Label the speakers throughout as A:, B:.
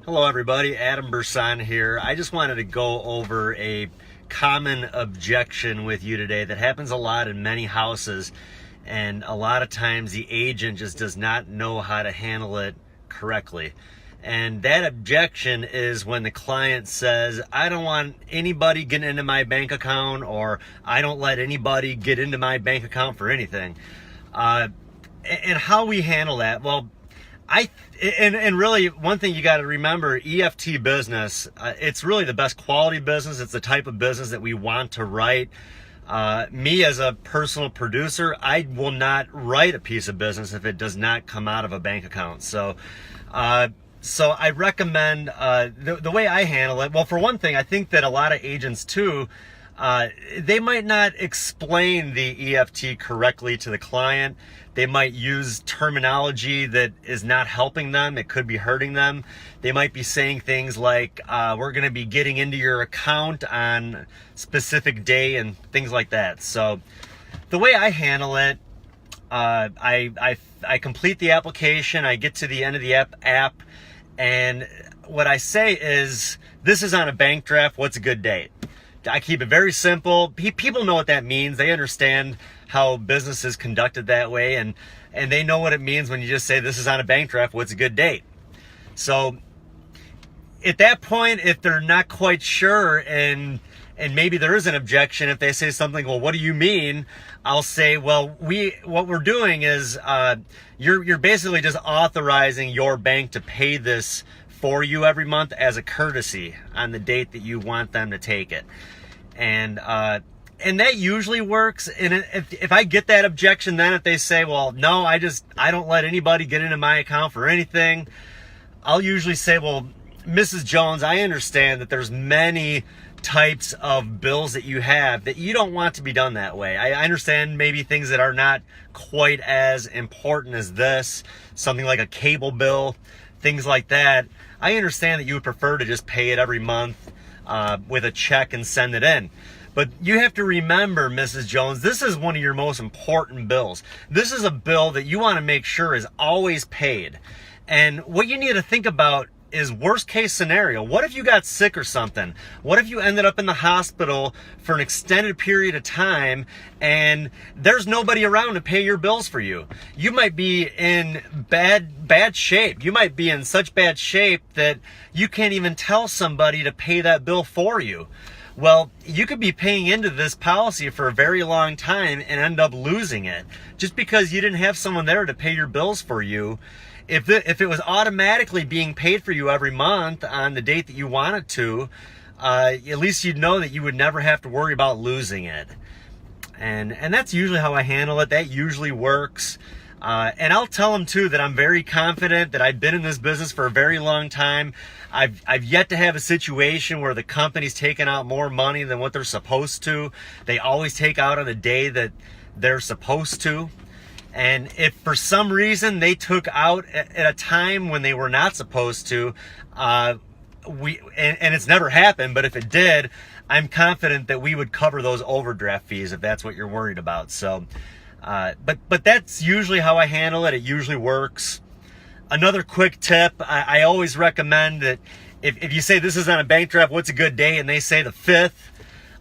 A: Hello everybody, Adam Brsan here. I just wanted to go over a common objection with you today that happens a lot in many houses, and a lot of times the agent just does not know how to handle it correctly. And that objection is when the client says, I don't want anybody getting into my bank account, or I don't let anybody get into my bank account for anything. And how we handle that, well, and really one thing you got to remember, EFT business, it's really the best quality business. It's the type of business that we want to write. Me as a personal producer, I will not write a piece of business if it does not come out of a bank account. So I recommend the way I handle it. Well, for one thing, I think that a lot of agents too, they might not explain the EFT correctly to the client. They might use terminology that is not helping them. It could be hurting them. They might be saying things like, we're going to be getting into your account on a specific day and things like that. So the way I handle it, I complete the application. I get to the end of the app, and what I say is, this is on a bank draft. What's a good date? I keep it very simple. People know what that means. They understand how business is conducted that way, and they know what it means when you just say, this is on a bank draft, what's a good date? So at that point, if they're not quite sure, and maybe there is an objection, if they say something, well, what do you mean? I'll say, well, what we're doing is, you're basically just authorizing your bank to pay this for you every month as a courtesy on the date that you want them to take it. And that usually works. And if I get that objection, then if they say, well, no, I don't let anybody get into my account for anything, I'll usually say, well, Mrs. Jones, I understand that there's many types of bills that you have that you don't want to be done that way. I understand maybe things that are not quite as important as this, something like a cable bill, things like that. I understand that you would prefer to just pay it every month with a check and send it in. But you have to remember, Mrs. Jones, this is one of your most important bills. This is a bill that you want to make sure is always paid. And what you need to think about is worst case scenario. What if you got sick or something? What if you ended up in the hospital for an extended period of time and there's nobody around to pay your bills for you? You might be in bad shape. You might be in such bad shape that you can't even tell somebody to pay that bill for you. Well, you could be paying into this policy for a very long time and end up losing it just because you didn't have someone there to pay your bills for you. If it was automatically being paid for you every month on the date that you want it to, at least you'd know that you would never have to worry about losing it. And that's usually how I handle it. That usually works. And I'll tell them too that I'm very confident, that I've been in this business for a very long time. I've yet to have a situation where the company's taken out more money than what they're supposed to. They always take out on the day that they're supposed to. And if for some reason they took out at a time when they were not supposed to, and it's never happened, but if it did, I'm confident that we would cover those overdraft fees if that's what you're worried about. So, but that's usually how I handle it. It usually works. Another quick tip, I always recommend that if you say this is on a bank draft, what's a good day? And they say the 5th,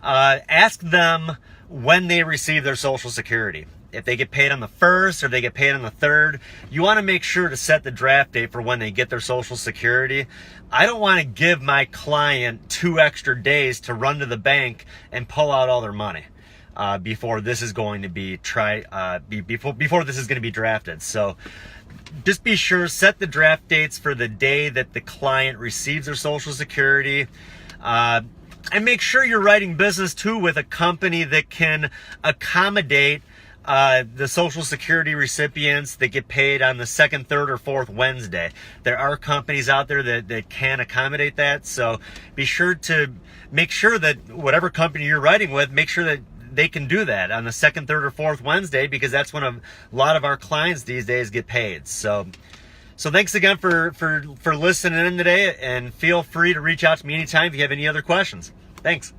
A: ask them when they receive their Social Security. If they get paid on the 1st or they get paid on the 3rd, you want to make sure to set the draft date for when they get their Social Security. I don't want to give my client 2 extra days to run to the bank and pull out all their money before this is going to be before this is going to be drafted. So just be sure, set the draft dates for the day that the client receives their Social Security. And make sure you're writing business too with a company that can accommodate the Social Security recipients that get paid on the 2nd, 3rd, or 4th Wednesday. There are companies out there that can accommodate that. So be sure to make sure that whatever company you're writing with, make sure that they can do that on the 2nd, 3rd, or 4th Wednesday, because that's when a lot of our clients these days get paid. So thanks again for listening in today, and feel free to reach out to me anytime if you have any other questions. Thanks.